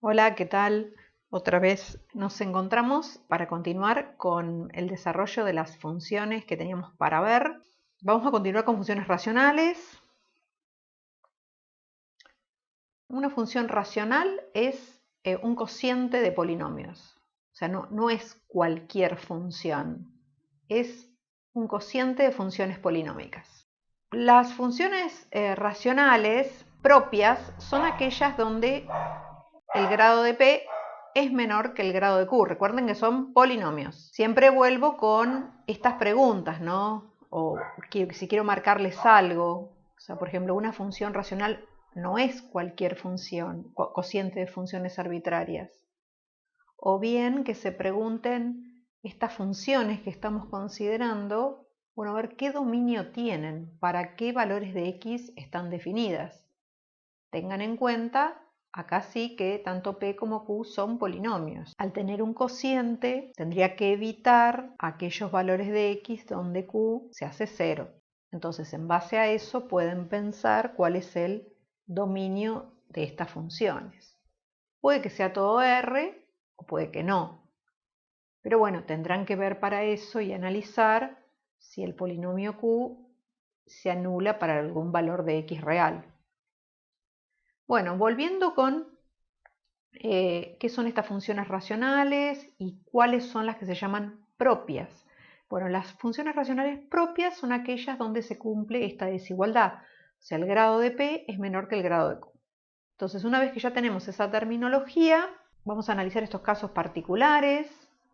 Hola, ¿qué tal? Otra vez nos encontramos para continuar con el desarrollo de las funciones que teníamos para ver. Vamos a continuar con funciones racionales. Una función racional es un cociente de polinomios. O sea, no es cualquier función, es un cociente de funciones polinómicas. Las funciones racionales propias son aquellas donde el grado de P es menor que el grado de Q. Recuerden que son polinomios. Siempre vuelvo con estas preguntas, ¿no? O si quiero marcarles algo. O sea, por ejemplo, una función racional no es cualquier función, cociente de funciones arbitrarias. O bien que se pregunten estas funciones que estamos considerando, bueno, a ver qué dominio tienen, para qué valores de X están definidas. Tengan en cuenta acá sí que tanto P como Q son polinomios. Al tener un cociente, tendría que evitar aquellos valores de X donde Q se hace 0. Entonces, en base a eso, pueden pensar cuál es el dominio de estas funciones. Puede que sea todo R o puede que no. Pero bueno, tendrán que ver para eso y analizar si el polinomio Q se anula para algún valor de X real. Bueno, volviendo con qué son estas funciones racionales y cuáles son las que se llaman propias. Bueno, las funciones racionales propias son aquellas donde se cumple esta desigualdad. O sea, el grado de P es menor que el grado de Q. Entonces, una vez que ya tenemos esa terminología, vamos a analizar estos casos particulares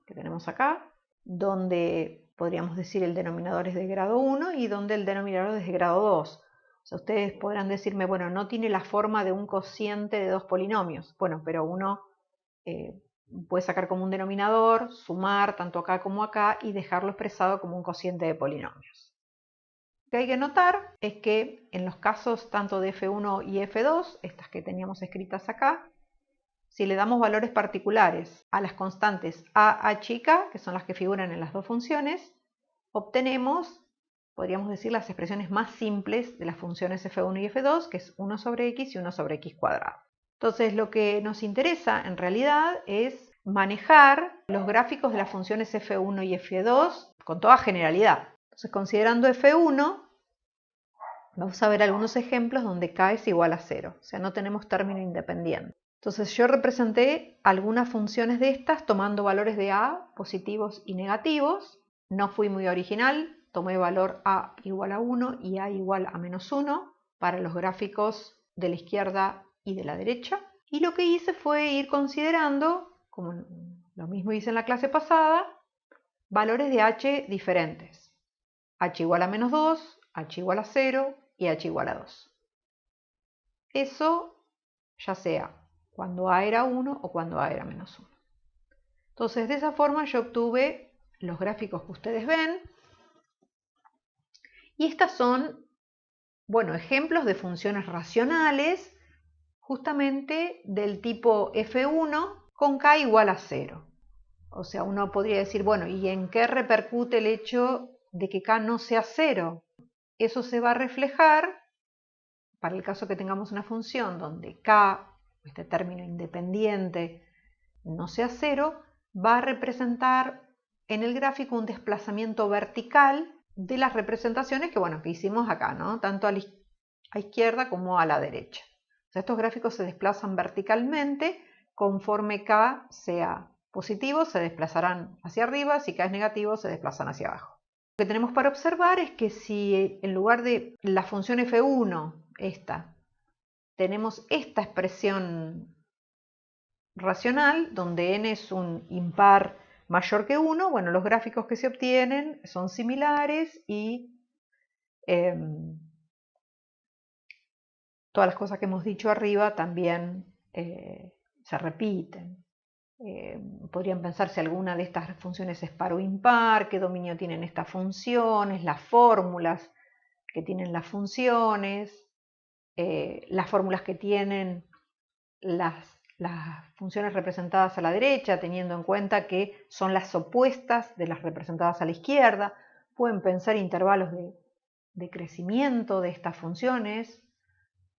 que tenemos acá, donde podríamos decir el denominador es de grado 1 y donde el denominador es de grado 2. O sea, ustedes podrán decirme, bueno, no tiene la forma de un cociente de dos polinomios. Bueno, pero uno puede sacar como un denominador, sumar tanto acá como acá y dejarlo expresado como un cociente de polinomios. Lo que hay que notar es que en los casos tanto de F1 y F2, estas que teníamos escritas acá, si le damos valores particulares a las constantes a, h y k, que son las que figuran en las dos funciones, obtenemos, podríamos decir, las expresiones más simples de las funciones f1 y f2, que es 1 sobre x y 1 sobre x cuadrado. Entonces, lo que nos interesa en realidad es manejar los gráficos de las funciones f1 y f2 con toda generalidad. Entonces, considerando f1, vamos a ver algunos ejemplos donde k es igual a 0, o sea, no tenemos término independiente. Entonces yo representé algunas funciones de estas tomando valores de a positivos y negativos. No fui muy original, tomé valor a igual a 1 y a igual a menos 1 para los gráficos de la izquierda y de la derecha. Y lo que hice fue ir considerando, como lo mismo hice en la clase pasada, valores de h diferentes. H igual a menos 2, h igual a 0 y h igual a 2. Eso ya sea cuando a era 1 o cuando a era menos 1. Entonces, de esa forma yo obtuve los gráficos que ustedes ven. Y estas son, bueno, ejemplos de funciones racionales justamente del tipo f1 con k igual a 0. O sea, uno podría decir, bueno, ¿y en qué repercute el hecho de que k no sea 0? Eso se va a reflejar para el caso que tengamos una función donde k, este término independiente, no sea 0, va a representar en el gráfico un desplazamiento vertical de las representaciones que, bueno, que hicimos acá, ¿no? Tanto a izquierda como a la derecha. O sea, estos gráficos se desplazan verticalmente conforme k sea positivo, se desplazarán hacia arriba, si k es negativo, se desplazan hacia abajo. Lo que tenemos para observar es que si en lugar de la función f1, tenemos esta expresión racional, donde n es un impar mayor que 1, bueno, los gráficos que se obtienen son similares y todas las cosas que hemos dicho arriba también se repiten. Podrían pensar si alguna de estas funciones es par o impar, qué dominio tienen estas funciones, las fórmulas que tienen las funciones, las fórmulas que tienen las funciones representadas a la derecha, teniendo en cuenta que son las opuestas de las representadas a la izquierda. Pueden pensar intervalos de crecimiento de estas funciones.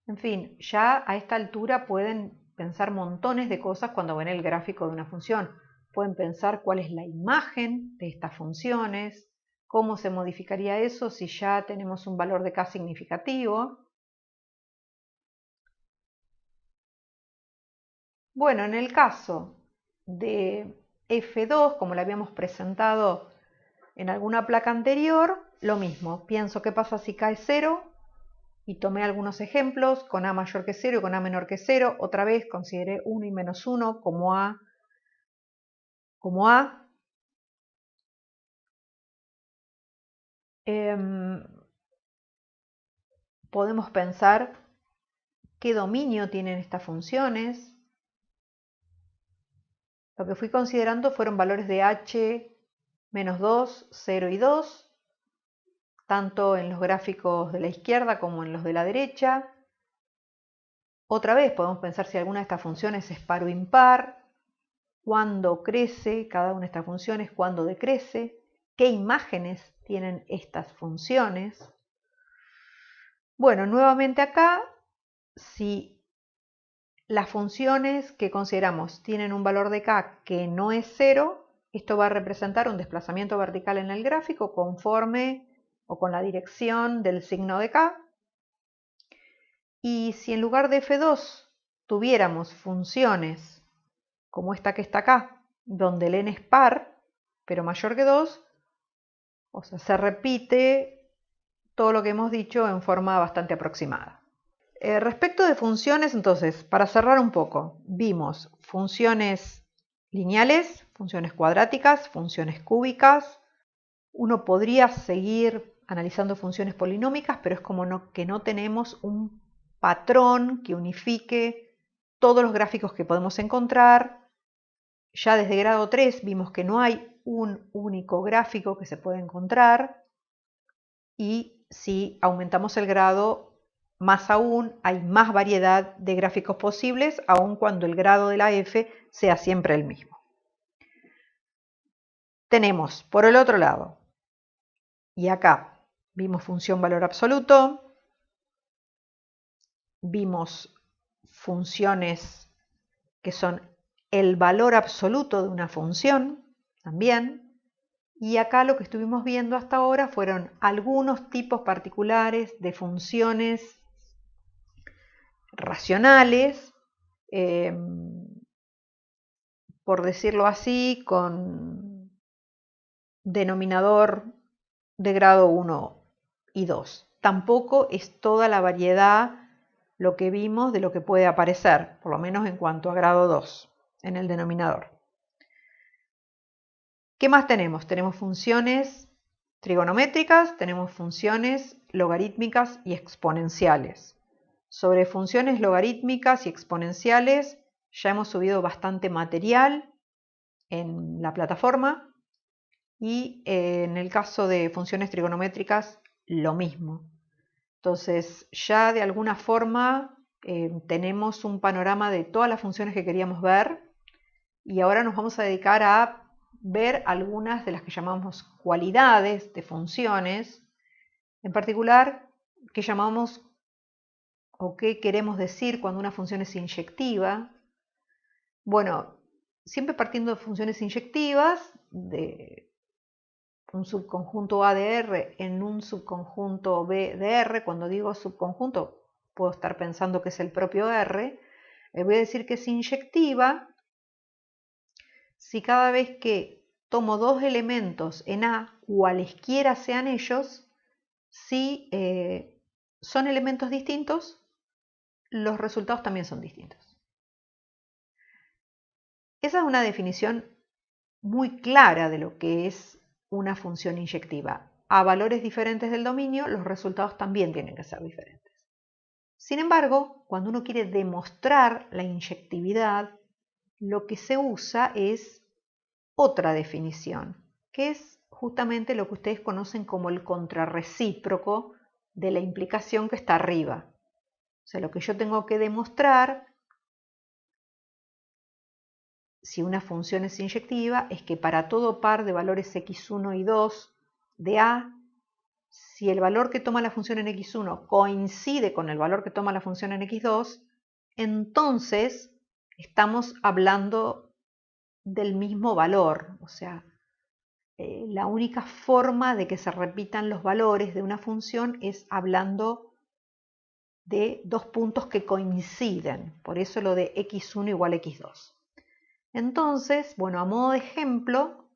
En fin, ya a esta altura pueden pensar montones de cosas cuando ven el gráfico de una función. Pueden pensar cuál es la imagen de estas funciones, cómo se modificaría eso si ya tenemos un valor de k significativo. Bueno, en el caso de F2, como lo habíamos presentado en alguna placa anterior, lo mismo. Pienso qué pasa si k es 0 y tomé algunos ejemplos con a mayor que 0 y con a menor que 0. Otra vez consideré 1 y menos 1 como a. Podemos pensar qué dominio tienen estas funciones. Lo que fui considerando fueron valores de h menos 2, 0 y 2, tanto en los gráficos de la izquierda como en los de la derecha. Otra vez podemos pensar si alguna de estas funciones es par o impar, cuándo crece cada una de estas funciones, cuándo decrece, qué imágenes tienen estas funciones. Bueno, nuevamente acá, si las funciones que consideramos tienen un valor de k que no es 0, esto va a representar un desplazamiento vertical en el gráfico conforme o con la dirección del signo de k. Y si en lugar de f2 tuviéramos funciones como esta que está acá, donde el n es par, pero mayor que 2, o sea, se repite todo lo que hemos dicho en forma bastante aproximada. Respecto de funciones, entonces, para cerrar un poco, vimos funciones lineales, funciones cuadráticas, funciones cúbicas. Uno podría seguir analizando funciones polinómicas, pero es como que no tenemos un patrón que unifique todos los gráficos que podemos encontrar. Ya desde grado 3 vimos que no hay un único gráfico que se pueda encontrar, y si aumentamos el grado, más aún hay más variedad de gráficos posibles, aun cuando el grado de la f sea siempre el mismo. Tenemos, por el otro lado, y acá vimos función valor absoluto, vimos funciones que son el valor absoluto de una función también, y acá lo que estuvimos viendo hasta ahora fueron algunos tipos particulares de funciones racionales, por decirlo así, con denominador de grado 1 y 2. Tampoco es toda la variedad lo que vimos de lo que puede aparecer, por lo menos en cuanto a grado 2 en el denominador. ¿Qué más tenemos? Tenemos funciones trigonométricas, tenemos funciones logarítmicas y exponenciales. Sobre funciones logarítmicas y exponenciales ya hemos subido bastante material en la plataforma, y en el caso de funciones trigonométricas lo mismo. Entonces ya de alguna forma tenemos un panorama de todas las funciones que queríamos ver, y ahora nos vamos a dedicar a ver algunas de las que llamamos cualidades de funciones, en particular que llamamos o qué queremos decir cuando una función es inyectiva. Bueno, siempre partiendo de funciones inyectivas, de un subconjunto A de R en un subconjunto B de R. Cuando digo subconjunto, puedo estar pensando que es el propio R. Voy a decir que es inyectiva si cada vez que tomo dos elementos en A, cualesquiera sean ellos, si son elementos distintos, los resultados también son distintos. Esa es una definición muy clara de lo que es una función inyectiva. A valores diferentes del dominio, los resultados también tienen que ser diferentes. Sin embargo, cuando uno quiere demostrar la inyectividad, lo que se usa es otra definición, que es justamente lo que ustedes conocen como el contrarrecíproco de la implicación que está arriba. O sea, lo que yo tengo que demostrar si una función es inyectiva es que para todo par de valores x1 y 2 de A, si el valor que toma la función en x1 coincide con el valor que toma la función en x2, entonces estamos hablando del mismo valor, o sea, la única forma de que se repitan los valores de una función es hablando de dos puntos que coinciden, por eso lo de x1 igual a x2. Entonces, bueno, a modo de ejemplo,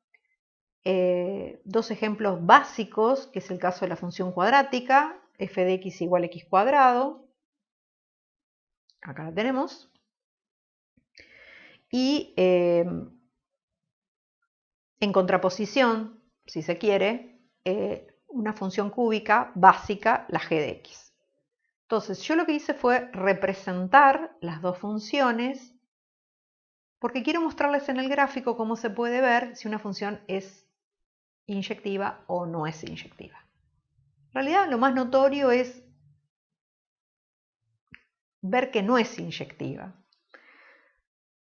dos ejemplos básicos, que es el caso de la función cuadrática, f de x igual a x cuadrado, acá la tenemos, y en contraposición, si se quiere, una función cúbica básica, la g de x. Entonces, yo lo que hice fue representar las dos funciones porque quiero mostrarles en el gráfico cómo se puede ver si una función es inyectiva o no es inyectiva. En realidad, lo más notorio es ver que no es inyectiva.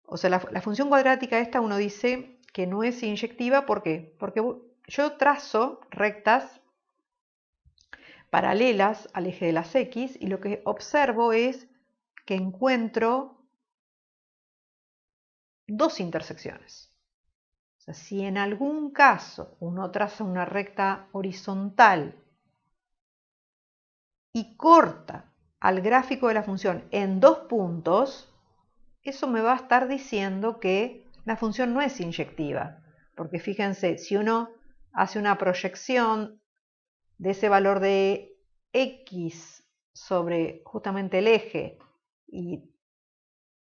O sea, la función cuadrática esta uno dice que no es inyectiva, ¿por qué? Porque yo trazo rectas paralelas al eje de las x y lo que observo es que encuentro dos intersecciones. O sea, si en algún caso uno traza una recta horizontal y corta al gráfico de la función en dos puntos, eso me va a estar diciendo que la función no es inyectiva. Porque fíjense, si uno hace una proyección de ese valor de x sobre justamente el eje y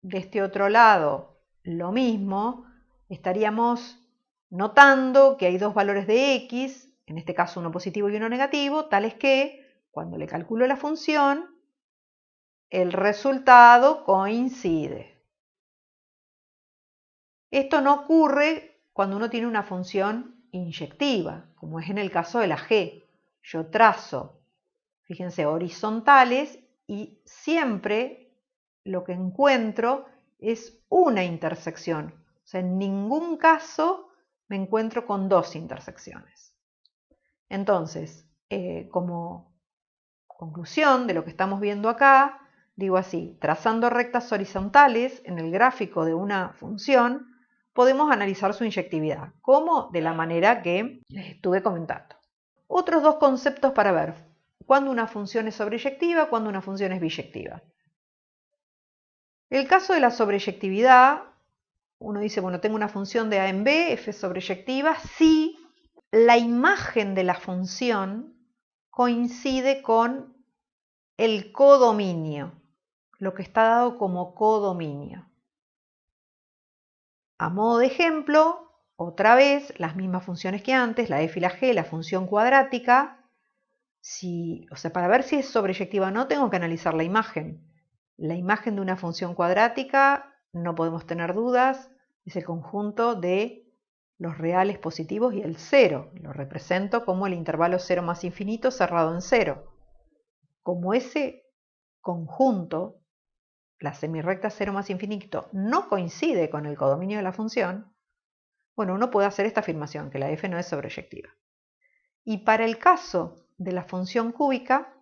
de este otro lado lo mismo, estaríamos notando que hay dos valores de x, en este caso uno positivo y uno negativo, tales que cuando le calculo la función, el resultado coincide. Esto no ocurre cuando uno tiene una función inyectiva, como es en el caso de la g. Yo trazo, fíjense, horizontales y siempre lo que encuentro es una intersección. O sea, en ningún caso me encuentro con dos intersecciones. Entonces, como conclusión de lo que estamos viendo acá, digo así, trazando rectas horizontales en el gráfico de una función, podemos analizar su inyectividad, como de la manera que les estuve comentando. Otros dos conceptos para ver cuándo una función es sobreyectiva, cuándo una función es biyectiva. El caso de la sobreyectividad, uno dice, bueno, tengo una función de a en b, f es sobreyectiva, si la imagen de la función coincide con el codominio, lo que está dado como codominio. A modo de ejemplo, otra vez, las mismas funciones que antes, la f y la g, la función cuadrática, para ver si es sobreyectiva o no, tengo que analizar la imagen. La imagen de una función cuadrática, no podemos tener dudas, es el conjunto de los reales positivos y el cero. Lo represento como el intervalo 0 más infinito cerrado en 0. Como ese conjunto, la semirrecta 0 más infinito, no coincide con el codominio de la función, bueno, uno puede hacer esta afirmación, que la f no es sobreyectiva. Y para el caso de la función cúbica,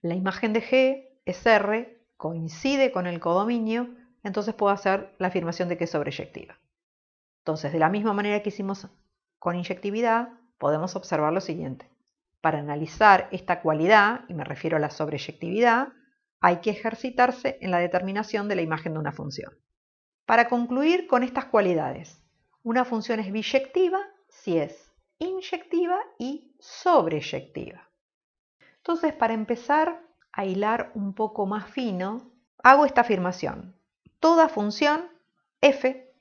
la imagen de g es R, coincide con el codominio, entonces puedo hacer la afirmación de que es sobreyectiva. Entonces, de la misma manera que hicimos con inyectividad, podemos observar lo siguiente. Para analizar esta cualidad, y me refiero a la sobreyectividad, hay que ejercitarse en la determinación de la imagen de una función. Para concluir con estas cualidades, una función es biyectiva si es inyectiva y sobreyectiva. Entonces, para empezar a hilar un poco más fino, hago esta afirmación. Toda función f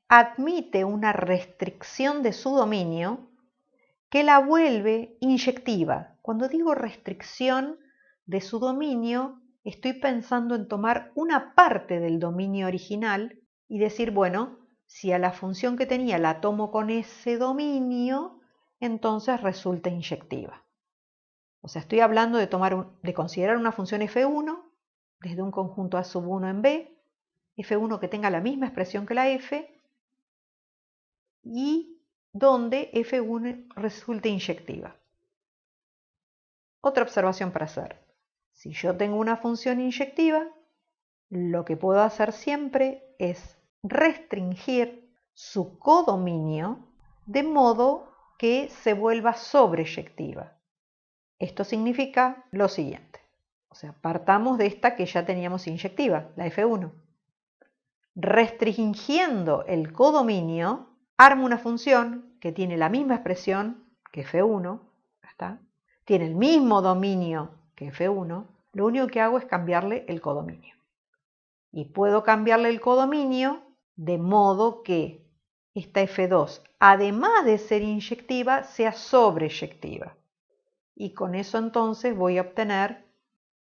admite una restricción de su dominio que la vuelve inyectiva. Cuando digo restricción de su dominio, estoy pensando en tomar una parte del dominio original y decir, bueno, si a la función que tenía la tomo con ese dominio, entonces resulta inyectiva. O sea, estoy hablando de considerar una función f1 desde un conjunto a sub 1 en b, f1 que tenga la misma expresión que la f, y donde f1 resulte inyectiva. Otra observación para hacer. Si yo tengo una función inyectiva, lo que puedo hacer siempre es restringir su codominio de modo que se vuelva sobreyectiva. Esto significa lo siguiente. O sea, partamos de esta que ya teníamos inyectiva, la F1. Restringiendo el codominio, armo una función que tiene la misma expresión que F1, ¿está? Tiene el mismo dominio que F1, lo único que hago es cambiarle el codominio. Y puedo cambiarle el codominio de modo que esta F2, además de ser inyectiva, sea sobreyectiva. Y con eso entonces voy a obtener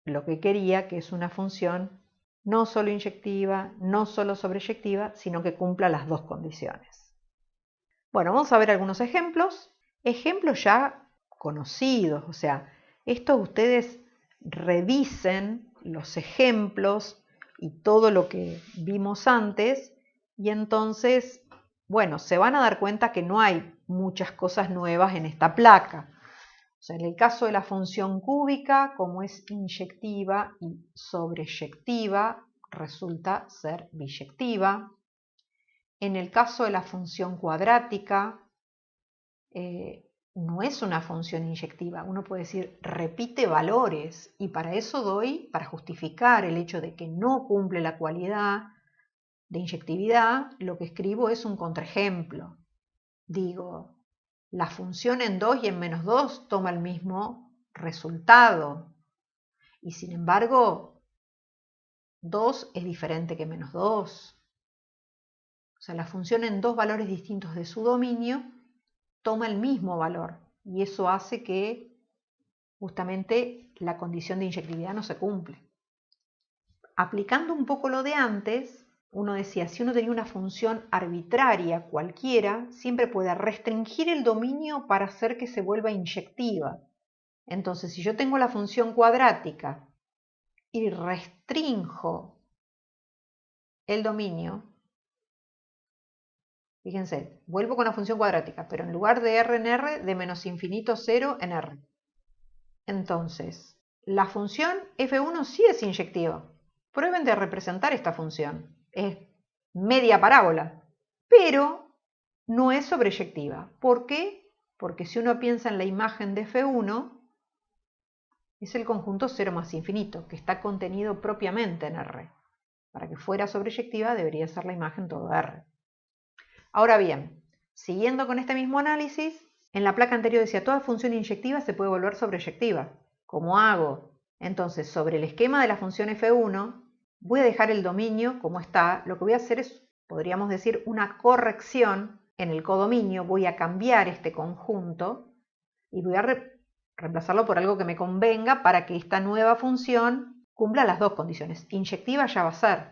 lo que quería, que es una función no solo inyectiva, no solo sobreyectiva, sino que cumpla las dos condiciones. Bueno, vamos a ver algunos ejemplos. Ejemplos ya conocidos, o sea, esto ustedes revisen los ejemplos y todo lo que vimos antes y entonces, bueno, se van a dar cuenta que no hay muchas cosas nuevas en esta placa. O sea, en el caso de la función cúbica, como es inyectiva y sobreyectiva, resulta ser biyectiva. En el caso de la función cuadrática, no es una función inyectiva. Uno puede decir repite valores y para eso doy, para justificar el hecho de que no cumple la cualidad de inyectividad, lo que escribo es un contraejemplo. Digo, la función en 2 y en menos 2 toma el mismo resultado. Y sin embargo, 2 es diferente que menos 2. O sea, la función en dos valores distintos de su dominio toma el mismo valor. Y eso hace que justamente la condición de inyectividad no se cumple. Aplicando un poco lo de antes, uno decía, si uno tenía una función arbitraria cualquiera, siempre puede restringir el dominio para hacer que se vuelva inyectiva. Entonces, si yo tengo la función cuadrática y restrinjo el dominio, fíjense, vuelvo con la función cuadrática, pero en lugar de r en r, de menos infinito 0 en r. Entonces, la función f1 sí es inyectiva. Prueben de representar esta función. Es media parábola, pero no es sobreyectiva. ¿Por qué? Porque si uno piensa en la imagen de f1, es el conjunto 0 más infinito, que está contenido propiamente en R. Para que fuera sobreyectiva debería ser la imagen todo R. Ahora bien, siguiendo con este mismo análisis, en la placa anterior decía toda función inyectiva se puede volver sobreyectiva. ¿Cómo hago? Entonces, sobre el esquema de la función f1, voy a dejar el dominio como está. Lo que voy a hacer es, podríamos decir, una corrección en el codominio. Voy a cambiar este conjunto y voy a reemplazarlo por algo que me convenga para que esta nueva función cumpla las dos condiciones. Inyectiva ya va a ser.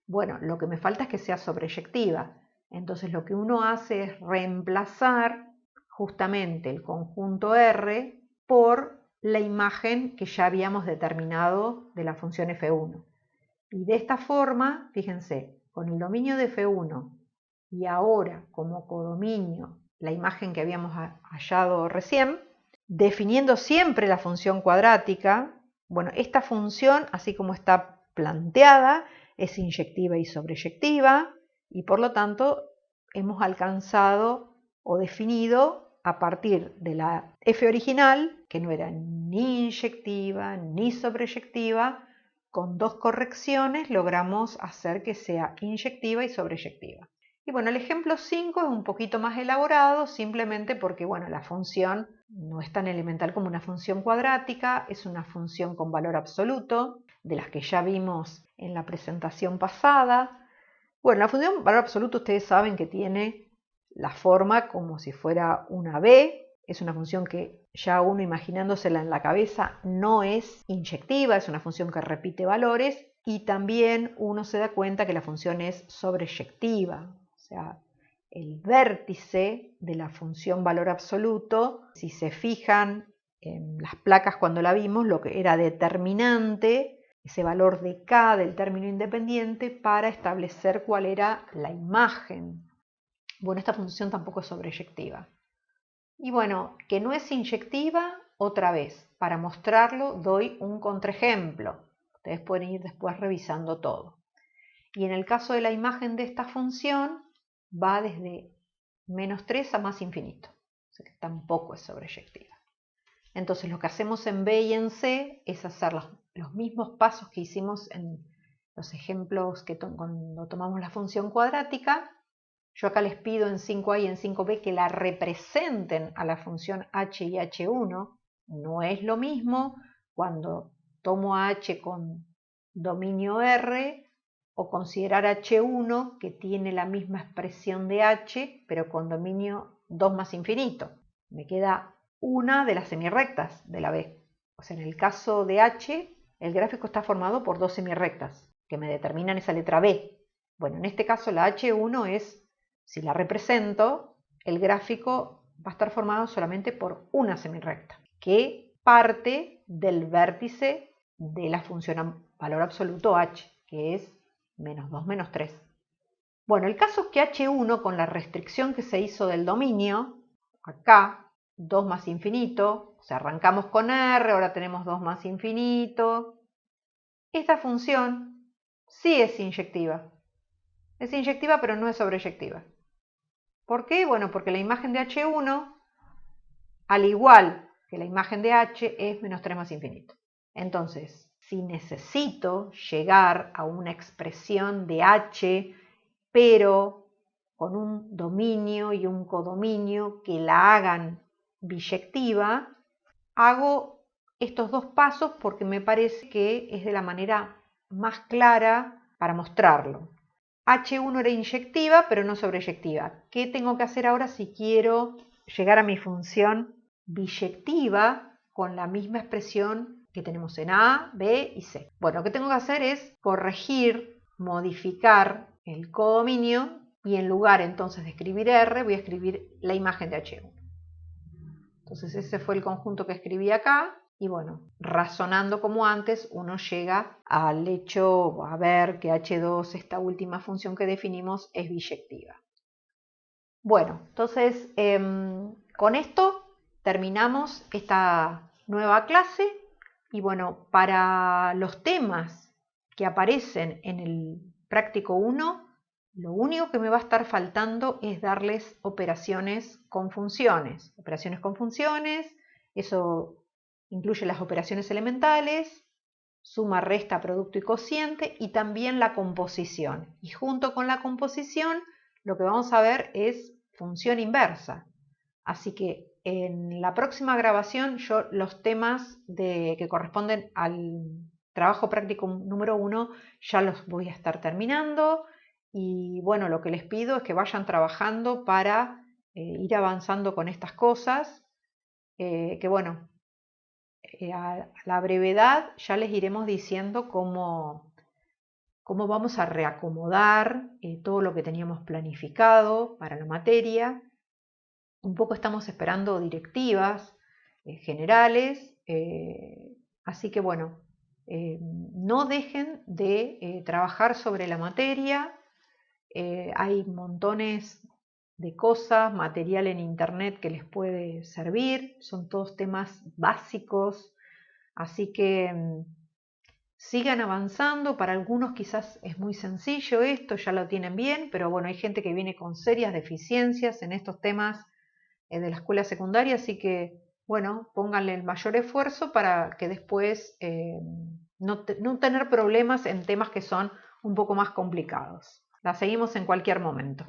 Bueno, lo que me falta es que sea sobreyectiva. Entonces lo que uno hace es reemplazar justamente el conjunto R por la imagen que ya habíamos determinado de la función f1. Y de esta forma, fíjense, con el dominio de f1 y ahora como codominio la imagen que habíamos hallado recién, definiendo siempre la función cuadrática, bueno, esta función, así como está planteada, es inyectiva y sobreyectiva, y por lo tanto hemos alcanzado o definido a partir de la f original, que no era ni inyectiva ni sobreyectiva, con dos correcciones logramos hacer que sea inyectiva y sobreyectiva. Y bueno, el ejemplo 5 es un poquito más elaborado, simplemente porque bueno, la función no es tan elemental como una función cuadrática, es una función con valor absoluto, de las que ya vimos en la presentación pasada. Bueno, la función valor absoluto ustedes saben que tiene la forma como si fuera una b, es una función que ya uno imaginándosela en la cabeza no es inyectiva, es una función que repite valores y también uno se da cuenta que la función es sobreyectiva. O sea, el vértice de la función valor absoluto, si se fijan en las placas cuando la vimos, lo que era determinante, ese valor de k del término independiente para establecer cuál era la imagen. Bueno, esta función tampoco es sobreyectiva. Y bueno, que no es inyectiva, otra vez, para mostrarlo doy un contraejemplo. Ustedes pueden ir después revisando todo. Y en el caso de la imagen de esta función, va desde -3 a más infinito. O sea que tampoco es sobreyectiva. Entonces lo que hacemos en B y en C es hacer los mismos pasos que hicimos en los ejemplos que cuando tomamos la función cuadrática. Yo acá les pido en 5A y en 5B que la representen a la función h y h1. No es lo mismo cuando tomo a h con dominio R o considerar h1 que tiene la misma expresión de h pero con dominio 2 más infinito. Me queda una de las semirrectas de la B. O sea, en el caso de h, el gráfico está formado por dos semirrectas que me determinan esa letra B. Bueno, en este caso la h1 es, si la represento, el gráfico va a estar formado solamente por una semirrecta, que parte del vértice de la función a valor absoluto h, que es -2 menos 3. Bueno, el caso es que h1, con la restricción que se hizo del dominio, acá 2 más infinito, o sea, arrancamos con R, ahora tenemos 2 más infinito. Esta función sí es inyectiva. Es inyectiva, pero no es sobreyectiva. ¿Por qué? Bueno, porque la imagen de h1, al igual que la imagen de h, es -3 más infinito. Entonces, si necesito llegar a una expresión de h, pero con un dominio y un codominio que la hagan biyectiva, hago estos dos pasos porque me parece que es de la manera más clara para mostrarlo. H1 era inyectiva, pero no sobreyectiva. ¿Qué tengo que hacer ahora si quiero llegar a mi función biyectiva con la misma expresión que tenemos en A, B y C? Bueno, lo que tengo que hacer es corregir, modificar el codominio y en lugar entonces de escribir R, voy a escribir la imagen de H1. Entonces ese fue el conjunto que escribí acá. Y bueno, razonando como antes, uno llega al hecho, a ver que h2, esta última función que definimos, es biyectiva. Bueno, entonces con esto terminamos esta nueva clase. Y bueno, para los temas que aparecen en el práctico 1, lo único que me va a estar faltando es darles operaciones con funciones. Operaciones con funciones, eso incluye las operaciones elementales, suma, resta, producto y cociente, y también la composición. Y junto con la composición, lo que vamos a ver es función inversa. Así que en la próxima grabación, yo los temas que corresponden al trabajo práctico número 1 ya los voy a estar terminando. Y bueno, lo que les pido es que vayan trabajando para ir avanzando con estas cosas, que bueno, a la brevedad ya les iremos diciendo cómo vamos a reacomodar todo lo que teníamos planificado para la materia. Un poco estamos esperando directivas generales, así que bueno, no dejen de trabajar sobre la materia. Hay montones de cosas, material en internet que les puede servir, son todos temas básicos, así que sigan avanzando. Para algunos quizás es muy sencillo esto, ya lo tienen bien, pero bueno, hay gente que viene con serias deficiencias en estos temas de la escuela secundaria, así que bueno, pónganle el mayor esfuerzo para que después no tener problemas en temas que son un poco más complicados. La seguimos en cualquier momento.